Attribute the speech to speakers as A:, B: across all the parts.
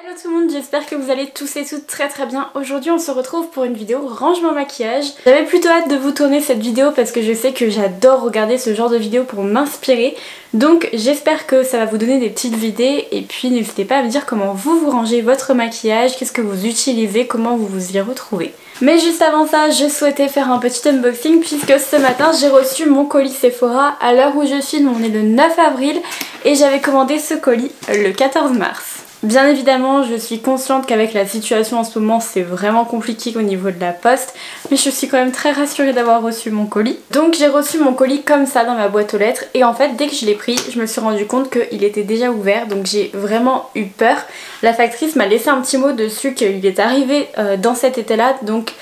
A: Hello tout le monde, j'espère que vous allez tous et toutes très bien. Aujourd'hui on se retrouve pour une vidéo rangement maquillage. J'avais plutôt hâte de vous tourner cette vidéo parce que je sais que j'adore regarder ce genre de vidéo pour m'inspirer. Donc j'espère que ça va vous donner des petites idées et puis n'hésitez pas à me dire comment vous rangez votre maquillage, qu'est-ce que vous utilisez, comment vous vous y retrouvez. Mais juste avant ça, je souhaitais faire un petit unboxing puisque ce matin j'ai reçu mon colis Sephora. À l'heure où je filme, on est le 9 avril et j'avais commandé ce colis le 14 mars. Bien évidemment, je suis consciente qu'avec la situation en ce moment, c'est vraiment compliqué au niveau de la poste, mais je suis quand même très rassurée d'avoir reçu mon colis. Donc j'ai reçu mon colis comme ça dans ma boîte aux lettres et en fait, dès que je l'ai pris, je me suis rendu compte qu'il était déjà ouvert, donc j'ai vraiment eu peur. La factrice m'a laissé un petit mot dessus qu'il est arrivé dans cet état-là, donc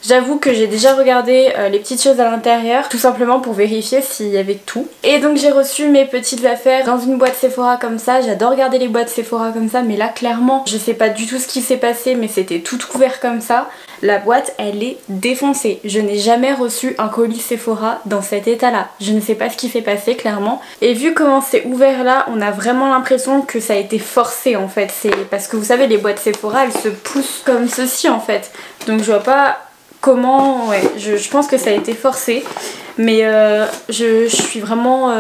A: j'avoue que j'ai déjà regardé les petites choses à l'intérieur, tout simplement pour vérifier s'il y avait tout. Et donc j'ai reçu mes petites affaires dans une boîte Sephora comme ça. J'adore regarder les boîtes Sephora comme ça, mais là clairement, je sais pas du tout ce qui s'est passé, mais c'était tout ouvert comme ça. La boîte, elle est défoncée. Je n'ai jamais reçu un colis Sephora dans cet état-là. Je ne sais pas ce qui s'est passé clairement. Et vu comment c'est ouvert là, on a vraiment l'impression que ça a été forcé en fait. C'est parce que vous savez, les boîtes Sephora, elles se poussent comme ceci en fait. Donc je vois pas comment, ouais, je pense que ça a été forcé, mais je suis vraiment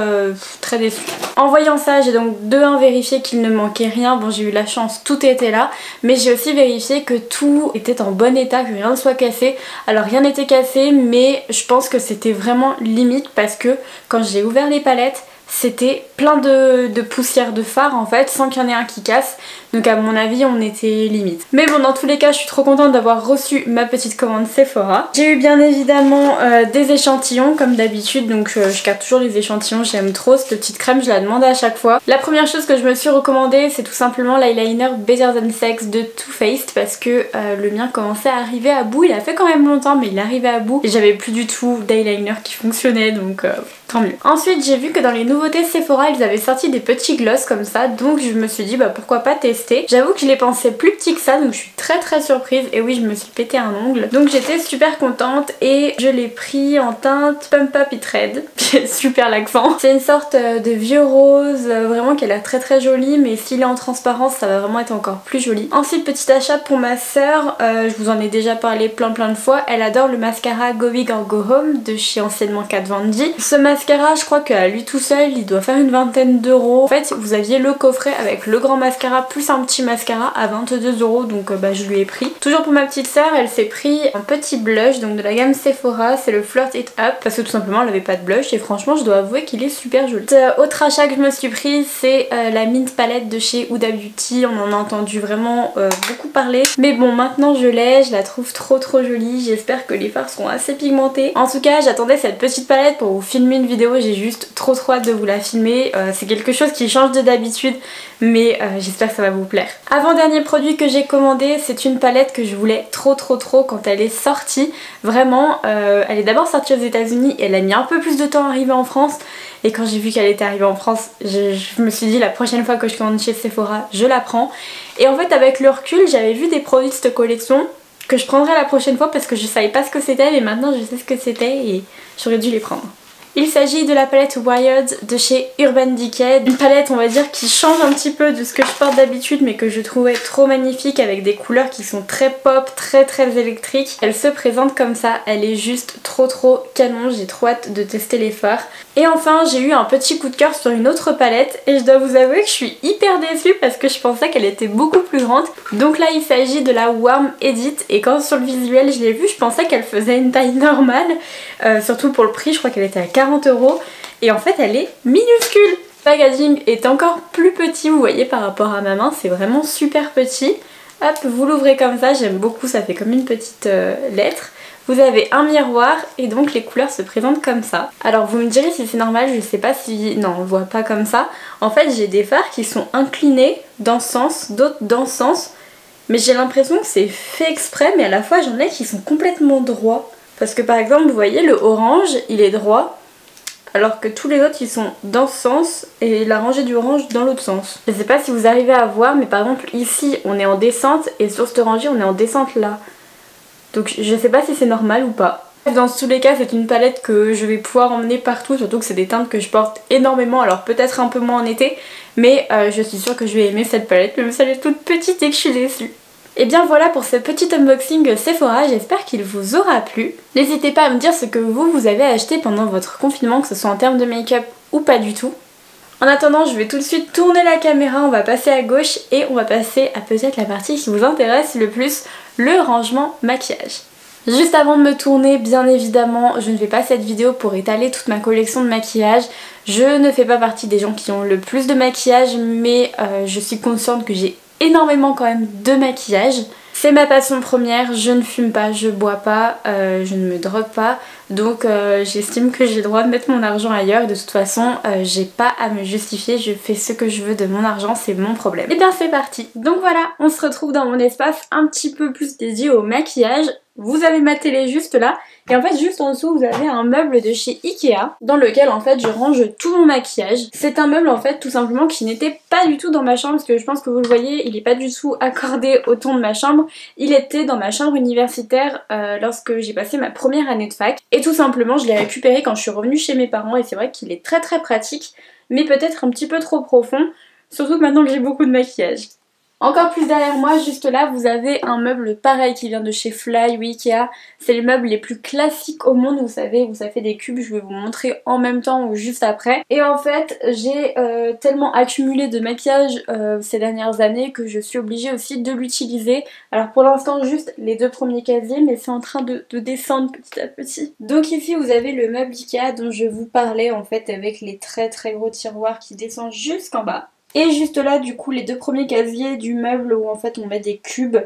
A: très déçue. En voyant ça, j'ai donc de 1 vérifié qu'il ne manquait rien. Bon, j'ai eu la chance, tout était là, mais j'ai aussi vérifié que tout était en bon état, que rien ne soit cassé. Alors rien n'était cassé, mais je pense que c'était vraiment limite parce que quand j'ai ouvert les palettes, c'était plein de poussière de fard en fait, sans qu'il y en ait un qui casse. Donc à mon avis on était limite. Mais bon, dans tous les cas je suis trop contente d'avoir reçu ma petite commande Sephora. J'ai eu bien évidemment des échantillons comme d'habitude, donc je garde toujours les échantillons, j'aime trop cette petite crème, je la demande à chaque fois. La première chose que je me suis recommandée, c'est tout simplement l'eyeliner Better Than Sex de Too Faced parce que le mien commençait à arriver à bout. Il a fait quand même longtemps mais il arrivait à bout et j'avais plus du tout d'eyeliner qui fonctionnait, donc tant mieux. Ensuite j'ai vu que dans les nouveautés Sephora ils avaient sorti des petits gloss comme ça, donc je me suis dit bah pourquoi pas tester. J'avoue que je les pensais plus petits que ça, donc je suis très surprise. Et oui, je me suis pété un ongle, donc j'étais super contente et je l'ai pris en teinte Pump Up It Red. Super l'accent. C'est une sorte de vieux rose, vraiment qui a l'air très jolie, mais s'il est en transparence ça va vraiment être encore plus joli. Ensuite, petit achat pour ma soeur, je vous en ai déjà parlé plein de fois. Elle adore le mascara Go Big or Go Home de chez anciennement Kat Von D. Ce mascara, je crois qu'à lui tout seul il doit faire une vingtaine d'euros. En fait vous aviez le coffret avec le grand mascara plus un petit mascara à 22 €, donc je lui ai pris. Toujours pour ma petite sœur, elle s'est pris un petit blush donc de la gamme Sephora, c'est le Flirt It Up parce que tout simplement elle avait pas de blush et franchement je dois avouer qu'il est super joli. Autre achat que je me suis pris, c'est la Mint palette de chez Huda Beauty. On en a entendu vraiment beaucoup parler, mais bon maintenant je l'ai, je la trouve trop jolie. J'espère que les fards seront assez pigmentés. En tout cas j'attendais cette petite palette pour vous filmer une vidéo, j'ai juste trop hâte de vous la filmer. C'est quelque chose qui change de d'habitude, mais j'espère que ça va vous plaire. Avant-dernier produit que j'ai commandé, c'est une palette que je voulais trop quand elle est sortie. Vraiment, elle est d'abord sortie aux États-Unis et elle a mis un peu plus de temps à arriver en France. Et quand j'ai vu qu'elle était arrivée en France, je me suis dit la prochaine fois que je commande chez Sephora, je la prends. Et en fait avec le recul, j'avais vu des produits de cette collection que je prendrai la prochaine fois parce que je savais pas ce que c'était, mais maintenant je sais ce que c'était et j'aurais dû les prendre. Il s'agit de la palette Wired de chez Urban Decay. Une palette on va dire qui change un petit peu de ce que je porte d'habitude mais que je trouvais trop magnifique avec des couleurs qui sont très pop, très électriques. Elle se présente comme ça, elle est juste trop canon, j'ai trop hâte de tester les fards. Et enfin j'ai eu un petit coup de cœur sur une autre palette et je dois vous avouer que je suis hyper déçue parce que je pensais qu'elle était beaucoup plus grande. Donc là il s'agit de la Warm Edit et quand sur le visuel je l'ai vue, je pensais qu'elle faisait une taille normale, surtout pour le prix, je crois qu'elle était à 40 € et en fait elle est minuscule. Le packaging est encore plus petit, vous voyez, par rapport à ma main, c'est vraiment super petit. Hop, vous l'ouvrez comme ça, j'aime beaucoup, ça fait comme une petite lettre. Vous avez un miroir et donc les couleurs se présentent comme ça. Alors vous me direz si c'est normal, je sais pas si... Non, on le voit pas comme ça. En fait j'ai des fards qui sont inclinés dans ce sens, d'autres dans ce sens. Mais j'ai l'impression que c'est fait exprès, mais à la fois j'en ai qui sont complètement droits. Parce que par exemple vous voyez le orange il est droit alors que tous les autres ils sont dans ce sens et la rangée du orange dans l'autre sens. Je sais pas si vous arrivez à voir mais par exemple ici on est en descente et sur cette rangée on est en descente là. Donc je sais pas si c'est normal ou pas. Dans tous les cas, c'est une palette que je vais pouvoir emmener partout, surtout que c'est des teintes que je porte énormément, alors peut-être un peu moins en été, mais je suis sûre que je vais aimer cette palette, même si elle est toute petite et que je suis déçue. Et bien voilà pour ce petit unboxing Sephora, j'espère qu'il vous aura plu. N'hésitez pas à me dire ce que vous avez acheté pendant votre confinement, que ce soit en termes de make-up ou pas du tout. En attendant, je vais tout de suite tourner la caméra, on va passer à gauche et on va passer à peut-être la partie qui vous intéresse le plus, le rangement maquillage. Juste avant de me tourner, bien évidemment, je ne fais pas cette vidéo pour étaler toute ma collection de maquillage. Je ne fais pas partie des gens qui ont le plus de maquillage, mais je suis consciente que j'ai énormément quand même de maquillage. C'est ma passion première, je ne fume pas, je bois pas, je ne me drogue pas, donc j'estime que j'ai le droit de mettre mon argent ailleurs. De toute façon, j'ai pas à me justifier, je fais ce que je veux de mon argent, c'est mon problème. Et bien c'est parti. Donc voilà, on se retrouve dans mon espace un petit peu plus dédié au maquillage. Vous avez ma télé juste là, et en fait juste en dessous vous avez un meuble de chez Ikea dans lequel en fait je range tout mon maquillage. C'est un meuble en fait tout simplement qui n'était pas du tout dans ma chambre, parce que je pense que vous le voyez, il n'est pas du tout accordé au ton de ma chambre. Il était dans ma chambre universitaire lorsque j'ai passé ma première année de fac, et tout simplement je l'ai récupéré quand je suis revenue chez mes parents, et c'est vrai qu'il est très pratique, mais peut-être un petit peu trop profond, surtout que maintenant que j'ai beaucoup de maquillage. Encore plus derrière moi, juste là, vous avez un meuble pareil qui vient de chez Fly ou Ikea. C'est les meubles les plus classiques au monde, vous savez, où ça fait des cubes. Je vais vous montrer en même temps ou juste après. Et en fait, j'ai tellement accumulé de maquillage ces dernières années que je suis obligée aussi de l'utiliser. Alors pour l'instant, juste les 2 premiers casiers, mais c'est en train de descendre petit à petit. Donc ici, vous avez le meuble Ikea dont je vous parlais en fait, avec les très gros tiroirs qui descendent jusqu'en bas. Et juste là du coup les 2 premiers casiers du meuble où en fait on met des cubes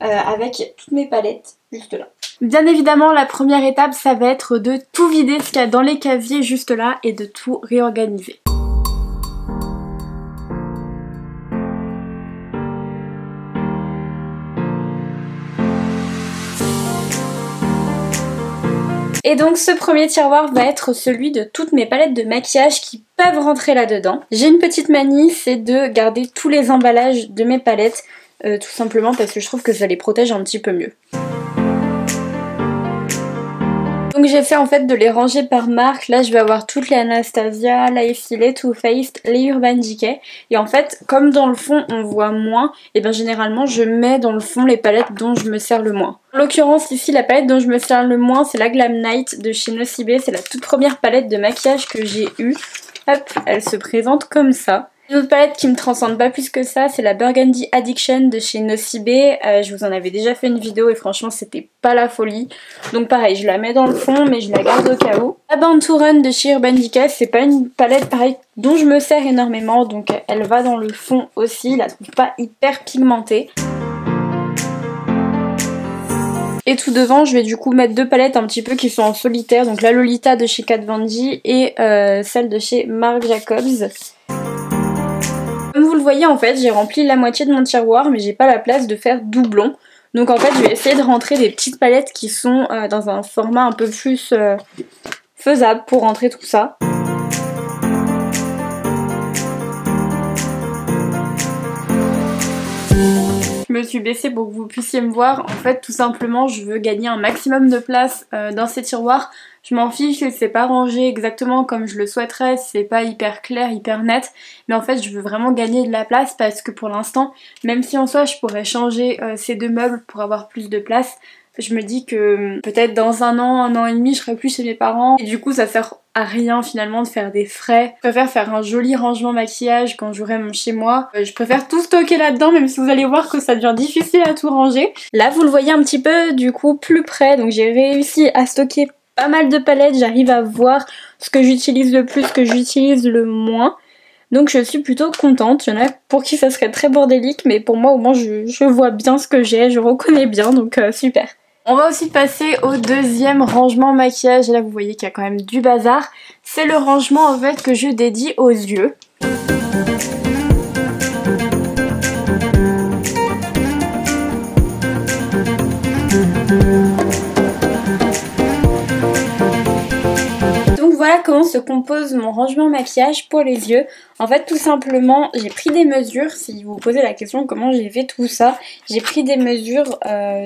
A: avec toutes mes palettes juste là. Bien évidemment la première étape ça va être de tout vider ce qu'il y a dans les casiers juste là et de tout réorganiser. Et donc ce premier tiroir va être celui de toutes mes palettes de maquillage qui peuvent rentrer là-dedans. J'ai une petite manie, c'est de garder tous les emballages de mes palettes, tout simplement parce que je trouve que ça les protège un petit peu mieux. Donc j'ai fait en fait de les ranger par marque. Là je vais avoir toutes les Anastasia, la Effilé, Too Faced, les Urban Decay. Et en fait comme dans le fond on voit moins, et bien généralement je mets dans le fond les palettes dont je me sers le moins. En l'occurrence ici la palette dont je me sers le moins c'est la Glam Night de chez Nocibé. C'est la toute première palette de maquillage que j'ai eue. Hop, elle se présente comme ça. Une autre palette qui me transcende pas plus que ça, c'est la Burgundy Addiction de chez Nocibé. Je vous en avais déjà fait une vidéo et franchement c'était pas la folie. Donc pareil, je la mets dans le fond mais je la garde au cas où. La Born to Run de chez Urban Decay, c'est pas une palette pareil dont je me sers énormément, donc elle va dans le fond aussi, je la trouve pas hyper pigmentée. Et tout devant, je vais du coup mettre 2 palettes un petit peu qui sont en solitaire, donc la Lolita de chez Kat Von D et celle de chez Marc Jacobs. Comme vous le voyez en fait j'ai rempli la moitié de mon tiroir mais j'ai pas la place de faire doublon. Donc en fait je vais essayer de rentrer des petites palettes qui sont dans un format un peu plus faisable pour rentrer tout ça. Je me suis baissée pour que vous puissiez me voir. En fait tout simplement je veux gagner un maximum de place dans ces tiroirs. Je m'en fiche que c'est pas rangé exactement comme je le souhaiterais, c'est pas hyper clair, hyper net, mais en fait je veux vraiment gagner de la place parce que pour l'instant, même si en soi je pourrais changer ces 2 meubles pour avoir plus de place, je me dis que peut-être dans un an et demi je serai plus chez mes parents et du coup ça sert à rien finalement de faire des frais. Je préfère faire un joli rangement maquillage quand j'aurai mon chez moi. Je préfère tout stocker là-dedans même si vous allez voir que ça devient difficile à tout ranger. Là vous le voyez un petit peu du coup plus près, donc j'ai réussi à stocker pas mal de palettes, j'arrive à voir ce que j'utilise le plus, ce que j'utilise le moins. Donc je suis plutôt contente. Il y en a pour qui ça serait très bordélique, mais pour moi au moins je vois bien ce que j'ai, je reconnais bien, donc super. On va aussi passer au deuxième rangement maquillage. Et là vous voyez qu'il y a quand même du bazar. C'est le rangement en fait que je dédie aux yeux. Donc voilà comment se compose mon rangement maquillage pour les yeux. En fait tout simplement j'ai pris des mesures, si vous vous posez la question comment j'ai fait tout ça, j'ai pris des mesures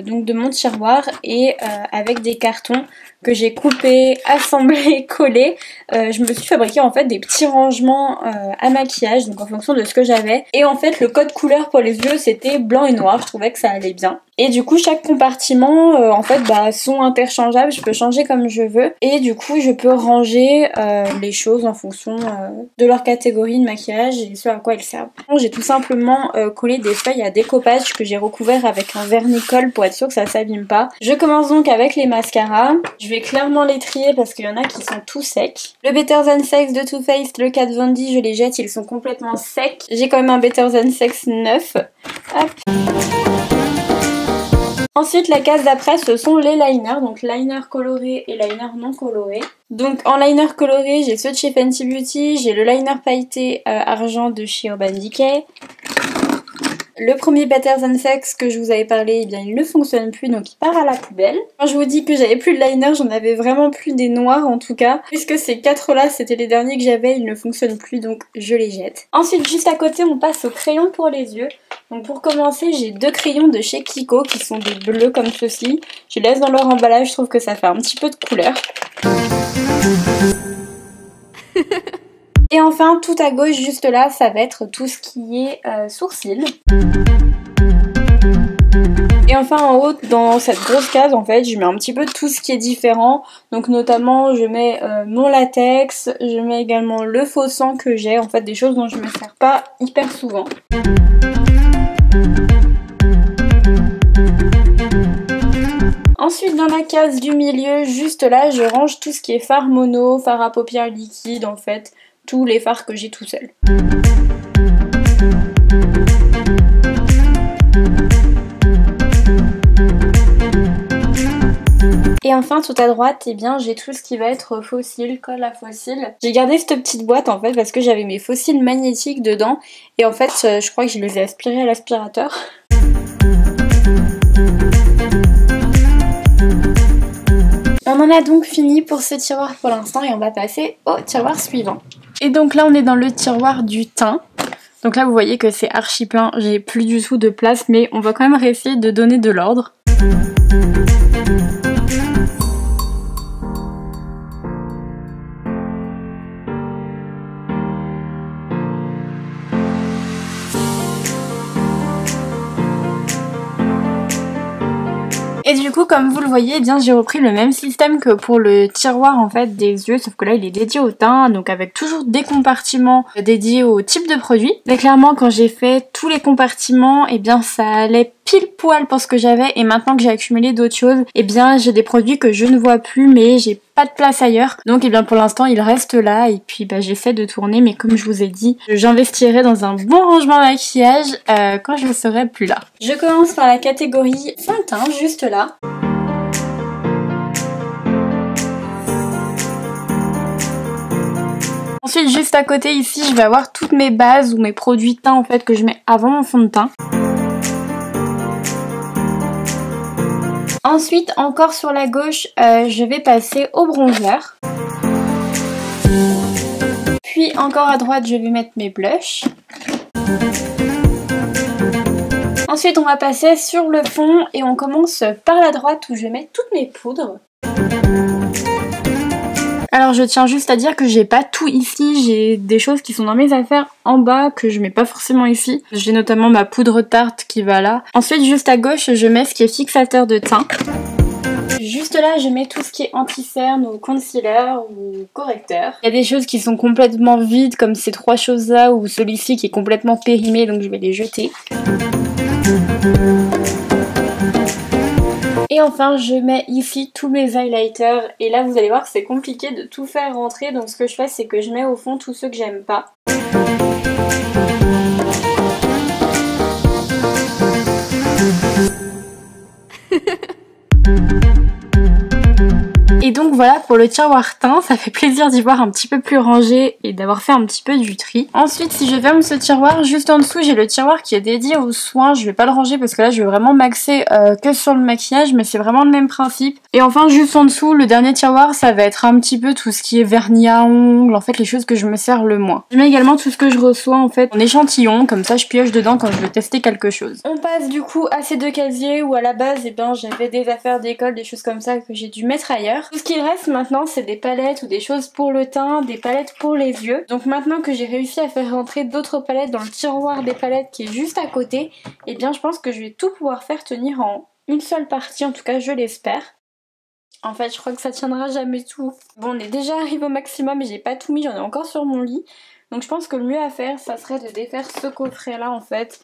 A: donc de mon tiroir et avec des cartons que j'ai coupés, assemblés, collés, je me suis fabriqué en fait des petits rangements à maquillage, donc en fonction de ce que j'avais. Et en fait le code couleur pour les yeux c'était blanc et noir, je trouvais que ça allait bien. Et du coup chaque compartiment en fait sont interchangeables, je peux changer comme je veux. Et du coup je peux ranger les choses en fonction de leur catégorie de maquillage et ce à quoi elles servent. J'ai tout simplement collé des feuilles à découpage que j'ai recouvert avec un vernis-colle pour être sûr que ça s'abîme pas. Je commence donc avec les mascaras. Je vais clairement les trier parce qu'il y en a qui sont tout secs. Le Better Than Sex de Too Faced, le Kat Von D, je les jette, ils sont complètement secs. J'ai quand même un Better Than Sex neuf. Hop. Ensuite la case d'après ce sont les liners, donc liner coloré et liner non coloré. Donc en liner coloré j'ai ceux de chez Fenty Beauty, j'ai le liner pailleté argent de chez Urban Decay. Le premier Better Than Sex que je vous avais parlé, eh bien il ne fonctionne plus donc il part à la poubelle. Quand je vous dis que j'avais plus de liner, j'en avais vraiment plus des noirs en tout cas. Puisque ces 4 là c'était les derniers que j'avais, ils ne fonctionnent plus donc je les jette. Ensuite juste à côté on passe aux crayons pour les yeux. Donc pour commencer j'ai 2 crayons de chez Kiko qui sont des bleus comme ceci. Je les laisse dans leur emballage, je trouve que ça fait un petit peu de couleur. Et enfin tout à gauche juste là ça va être tout ce qui est sourcils. Et enfin en haut dans cette grosse case en fait je mets un petit peu tout ce qui est différent. Donc notamment je mets mon latex, je mets également le faux sang que j'ai, en fait des choses dont je me sers pas hyper souvent. Ensuite dans la case du milieu juste là je range tout ce qui est fard mono, fard à paupières liquide en fait. Tous les fards que j'ai tout seul. Et enfin tout à droite, eh bien j'ai tout ce qui va être fossile, colle à fossile. J'ai gardé cette petite boîte en fait parce que j'avais mes fossiles magnétiques dedans et en fait je crois que je les ai aspirés à l'aspirateur. On en a donc fini pour ce tiroir pour l'instant et on va passer au tiroir suivant. Et donc là on est dans le tiroir du teint. Donc là vous voyez que c'est archi plein, j'ai plus du tout de place mais on va quand même essayer de donner de l'ordre. Et du coup comme vous le voyez, eh bien j'ai repris le même système que pour le tiroir en fait des yeux, sauf que là il est dédié au teint, donc avec toujours des compartiments dédiés au type de produit. Mais clairement quand j'ai fait tous les compartiments, eh bien ça allait pile poil pour ce que j'avais, et maintenant que j'ai accumulé d'autres choses, eh bien j'ai des produits que je ne vois plus mais j'ai pas de place ailleurs. Donc eh bien pour l'instant il reste là et puis j'essaie de tourner, mais comme je vous ai dit, j'investirai dans un bon rangement maquillage quand je ne serai plus là. Je commence par la catégorie fond de teint juste là. Ensuite juste à côté ici je vais avoir toutes mes bases ou mes produits teint en fait que je mets avant mon fond de teint. Ensuite, encore sur la gauche, je vais passer au bronzer. Puis encore à droite, je vais mettre mes blushs. Ensuite, on va passer sur le fond et on commence par la droite où je vais mettre toutes mes poudres. Alors je tiens juste à dire que j'ai pas tout ici, j'ai des choses qui sont dans mes affaires en bas que je mets pas forcément ici. J'ai notamment ma poudre tarte qui va là. Ensuite juste à gauche je mets ce qui est fixateur de teint. Juste là je mets tout ce qui est anti-cerne ou concealer ou correcteur. Il y a des choses qui sont complètement vides comme ces 3 choses là ou celui-ci qui est complètement périmé donc je vais les jeter. Et enfin je mets ici tous mes highlighters et là vous allez voir que c'est compliqué de tout faire rentrer, donc ce que je fais c'est que je mets au fond tous ceux que j'aime pas. Et donc Donc voilà pour le tiroir teint, ça fait plaisir d'y voir un petit peu plus rangé et d'avoir fait un petit peu du tri. Ensuite si je ferme ce tiroir, juste en dessous j'ai le tiroir qui est dédié aux soins. Je vais pas le ranger parce que là je vais vraiment m'axer que sur le maquillage, mais c'est vraiment le même principe. Et enfin juste en dessous, le dernier tiroir, ça va être un petit peu tout ce qui est vernis à ongles, en fait les choses que je me sers le moins. Je mets également tout ce que je reçois en fait en échantillon, comme ça je pioche dedans quand je veux tester quelque chose. On passe du coup à ces deux casiers où à la base j'avais des affaires d'école, des choses comme ça que j'ai dû mettre ailleurs. Tout ce qu'il reste maintenant c'est des palettes ou des choses pour le teint, des palettes pour les yeux. Donc maintenant que j'ai réussi à faire rentrer d'autres palettes dans le tiroir des palettes qui est juste à côté, et bien je pense que je vais tout pouvoir faire tenir en une seule partie, en tout cas je l'espère. En fait je crois que ça tiendra jamais tout. Bon on est déjà arrivé au maximum et j'ai pas tout mis, j'en ai encore sur mon lit. Donc je pense que le mieux à faire ça serait de défaire ce coffret là en fait.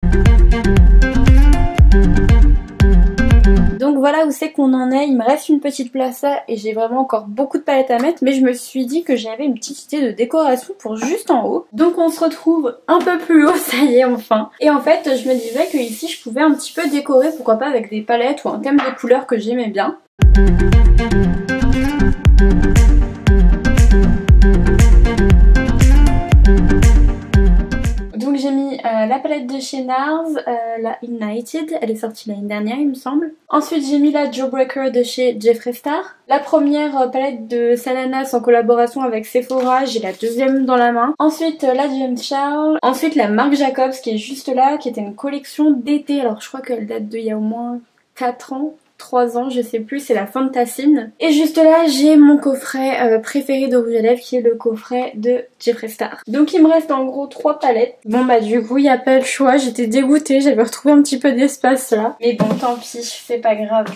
A: Donc voilà où c'est qu'on en est, il me reste une petite place là et j'ai vraiment encore beaucoup de palettes à mettre, mais je me suis dit que j'avais une petite idée de décoration pour juste en haut. Donc on se retrouve un peu plus haut, ça y est enfin. Et en fait je me disais que ici je pouvais un petit peu décorer, pourquoi pas avec des palettes ou un thème de couleurs que j'aimais bien. Donc j'ai mis la palette de chez NARS, la Ignited, elle est sortie l'année dernière il me semble. Ensuite j'ai mis la Jawbreaker de chez Jeffree Star. La première palette de Salanas en collaboration avec Sephora, j'ai la deuxième dans la main. Ensuite la James Charles. Ensuite la Marc Jacobs qui est juste là, qui était une collection d'été. Alors je crois qu'elle date d'il y a au moins 4 ans. 3 ans, je sais plus, c'est la Fantasine. Et juste là, j'ai mon coffret préféré de rouge à lèvres qui est le coffret de Jeffree Star. Donc il me reste en gros 3 palettes. Bon bah du coup, il n'y a pas le choix, j'étais dégoûtée, j'avais retrouvé un petit peu d'espace là. Mais bon, tant pis, c'est pas grave.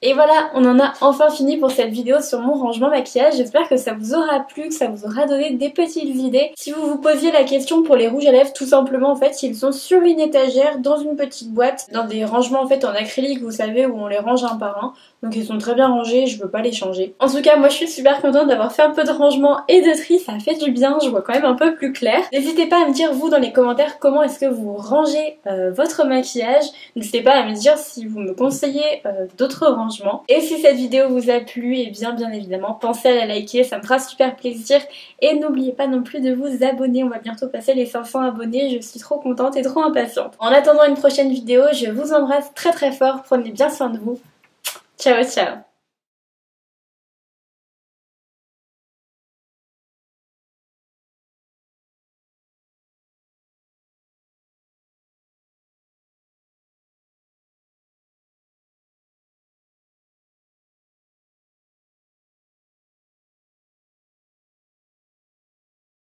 A: Et voilà, on en a enfin fini pour cette vidéo sur mon rangement maquillage. J'espère que ça vous aura plu, que ça vous aura donné des petites idées. Si vous vous posiez la question pour les rouges à lèvres, tout simplement en fait, ils sont sur une étagère, dans une petite boîte, dans des rangements en fait en acrylique, vous savez, où on les range un par un. Donc ils sont très bien rangés, je peux pas les changer. En tout cas, moi je suis super contente d'avoir fait un peu de rangement et de tri, ça fait du bien, je vois quand même un peu plus clair. N'hésitez pas à me dire vous dans les commentaires comment est-ce que vous rangez votre maquillage. N'hésitez pas à me dire si vous me conseillez d'autres rangements. Et si cette vidéo vous a plu, et bien évidemment pensez à la liker, ça me fera super plaisir. Et n'oubliez pas non plus de vous abonner, on va bientôt passer les 500 abonnés, je suis trop contente et trop impatiente. En attendant une prochaine vidéo, je vous embrasse très très fort, prenez bien soin de vous. Ciao ciao.